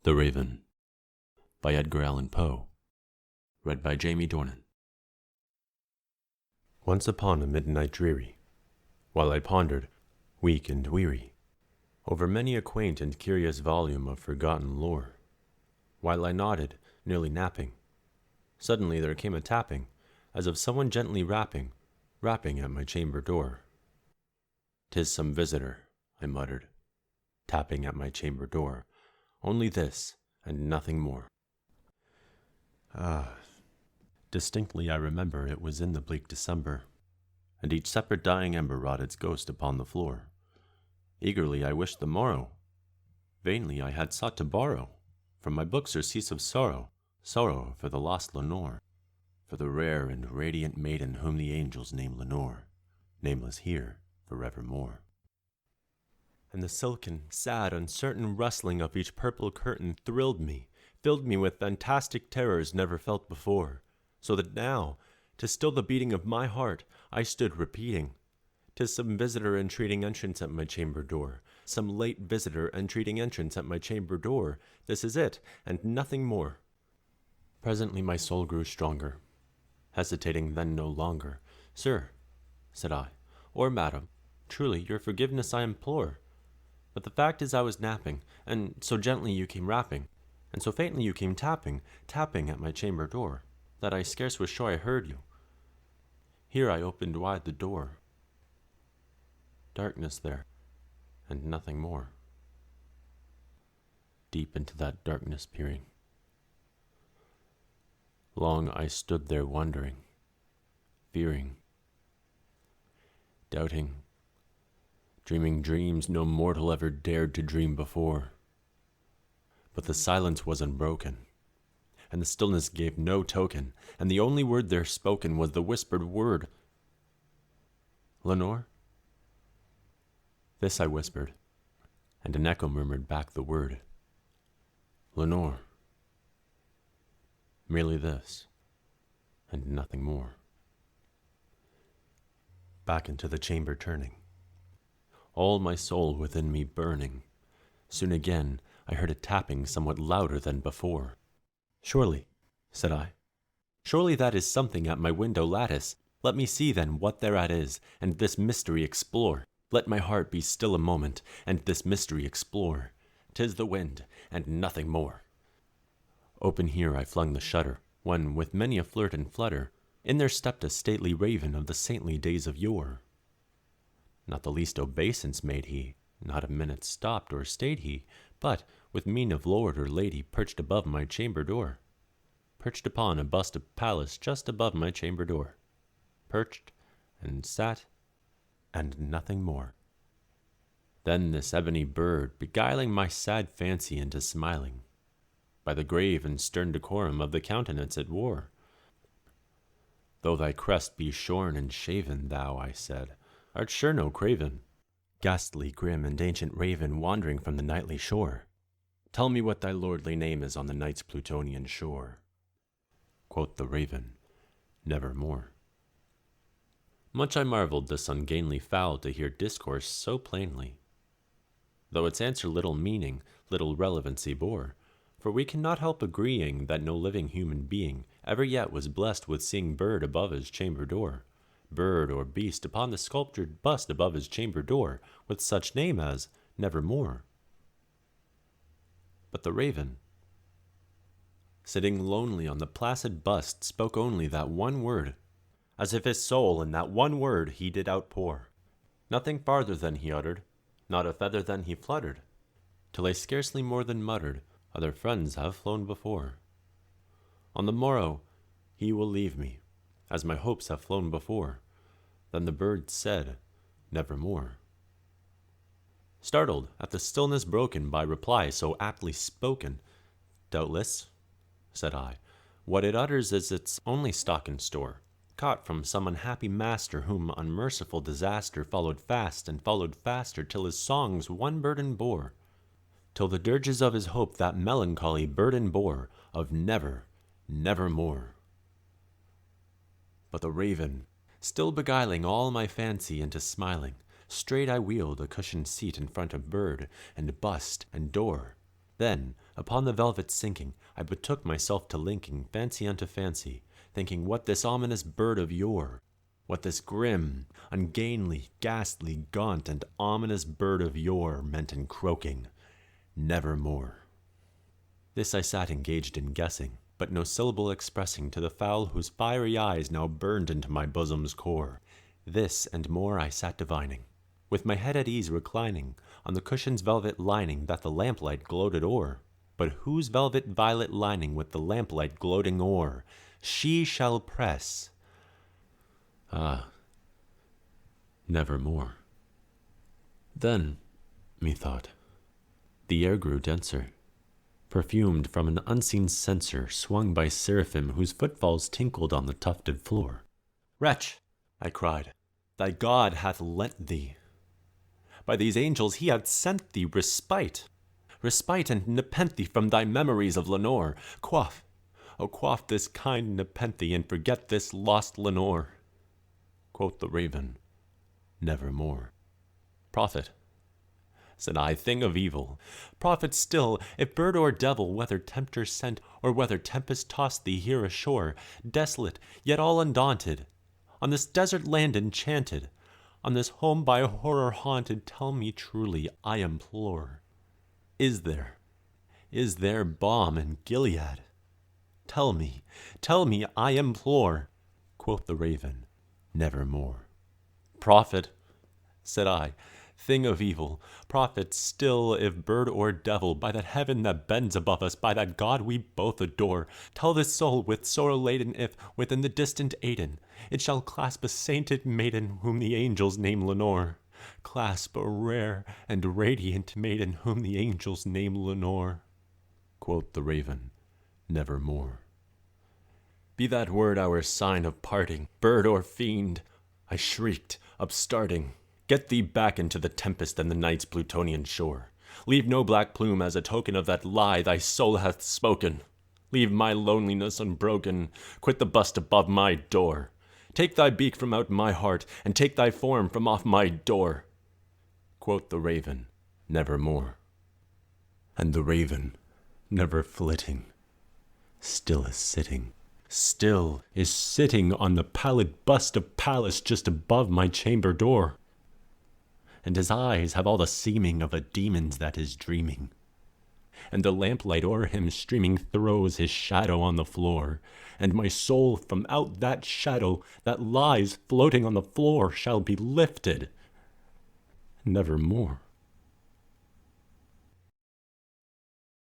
The Raven by Edgar Allan Poe. Read by Jamie Dornan. Once upon a midnight dreary, while I pondered, weak and weary, over many a quaint and curious volume of forgotten lore, while I nodded, nearly napping, suddenly there came a tapping, as of someone gently rapping at my chamber door. "'Tis some visitor," I muttered, tapping at my chamber door. Only this, and nothing more. Distinctly I remember it was in the bleak December, and each separate dying ember wrought its ghost upon the floor. Eagerly I wished the morrow. Vainly I had sought to borrow from my book surcease of sorrow for the lost Lenore, for the rare and radiant maiden whom the angels name Lenore, nameless here forevermore. And the silken, sad, uncertain rustling of each purple curtain thrilled me, filled me with fantastic terrors never felt before, so that now, to still the beating of my heart, I stood repeating, "'Tis some visitor entreating entrance at my chamber door, some late visitor entreating entrance at my chamber door. This is it, and nothing more." Presently my soul grew stronger, hesitating then no longer. "Sir," said I, "or madam, truly your forgiveness I implore. But the fact is I was napping, and so gently you came rapping, and so faintly you came tapping at my chamber door, that I scarce was sure I heard you. Here I opened wide the door. Darkness there, and nothing more." Deep into that darkness peering, long I stood there wondering, fearing, doubting, dreaming dreams no mortal ever dared to dream before. But the silence was unbroken, and the stillness gave no token, and the only word there spoken was the whispered word, "Lenore?" This I whispered, and an echo murmured back the word, "Lenore." Merely this, and nothing more. Back into the chamber turning, all my soul within me burning, soon again I heard a tapping somewhat louder than before. "Surely," said I, "surely that is something at my window lattice. Let me see then what thereat is, and this mystery explore. Let my heart be still a moment, and this mystery explore. 'Tis the wind, and nothing more." Open here I flung the shutter, when, with many a flirt and flutter, in there stepped a stately raven of the saintly days of yore. Not the least obeisance made he, not a minute stopped or stayed he, but, with mien of lord or lady, perched above my chamber door. Perched upon a bust of Pallas just above my chamber door. Perched, and sat, and nothing more. Then this ebony bird, beguiling my sad fancy into smiling, by the grave and stern decorum of the countenance it wore. "Though thy crest be shorn and shaven, thou," I said, "art sure no craven, ghastly, grim, and ancient raven wandering from the nightly shore. Tell me what thy lordly name is on the night's Plutonian shore." Quoth the raven, "Nevermore." Much I marveled this ungainly fowl to hear discourse so plainly, though its answer little meaning, little relevancy bore, for we cannot help agreeing that no living human being ever yet was blessed with seeing bird above his chamber door, bird or beast upon the sculptured bust above his chamber door, with such name as Nevermore. But the raven, sitting lonely on the placid bust, spoke only that one word, as if his soul in that one word he did outpour. Nothing farther than he uttered, not a feather than he fluttered, till I scarcely more than muttered, "Other friends have flown before. On the morrow he will leave me, as my hopes have flown before." Then the bird said, "Nevermore." Startled at the stillness broken by reply so aptly spoken, "Doubtless," said I, "what it utters is its only stock and store, caught from some unhappy master whom unmerciful disaster followed fast and followed faster till his songs one burden bore, till the dirges of his hope that melancholy burden bore of nevermore." But the raven, still beguiling all my fancy into smiling, straight I wheeled a cushioned seat in front of bird and bust and door, Then, upon the velvet sinking, I betook myself to linking fancy unto fancy, thinking what this ominous bird of yore, what this grim, ungainly, ghastly, gaunt, and ominous bird of yore meant in croaking, nevermore. This I sat engaged in guessing, but no syllable expressing to the fowl whose fiery eyes now burned into my bosom's core. This and more I sat divining, with my head at ease reclining on the cushion's velvet lining that the lamplight gloated o'er. But whose velvet violet lining with the lamplight gloating o'er she shall press? Ah, nevermore. Then, methought, the air grew denser, perfumed from an unseen censer swung by seraphim whose footfalls tinkled on the tufted floor. Wretch, I cried, thy God hath lent thee. By these angels he hath sent thee respite and nepenthe from thy memories of Lenore. Quaff, oh quaff this kind nepenthe and forget this lost Lenore. Quoth the raven, nevermore. Prophet, said I, thing of evil, prophet still, if bird or devil, whether tempter sent, or whether tempest tossed thee here ashore, desolate, yet all undaunted, on this desert land enchanted, on this home by horror haunted, tell me truly, I implore, is there balm in Gilead? Tell me, I implore. Quoth the raven, nevermore. Prophet, said I, thing of evil, prophet still, if bird or devil, by that heaven that bends above us, by that God we both adore, tell this soul with sorrow laden if, within the distant Aidenn, it shall clasp a sainted maiden whom the angels name Lenore. Clasp a rare and radiant maiden whom the angels name Lenore. Quoth the raven, nevermore. Be that word our sign of parting, bird or fiend, I shrieked, upstarting. Get thee back into the tempest and the night's Plutonian shore. Leave no black plume as a token of that lie thy soul hath spoken. Leave my loneliness unbroken. Quit the bust above my door. Take thy beak from out my heart, and take thy form from off my door. Quoth the raven, nevermore. And the raven, never flitting, still is sitting on the pallid bust of Pallas just above my chamber door. And his eyes have all the seeming of a demon's that is dreaming. And the lamplight o'er him streaming throws his shadow on the floor, and my soul from out that shadow that lies floating on the floor shall be lifted nevermore.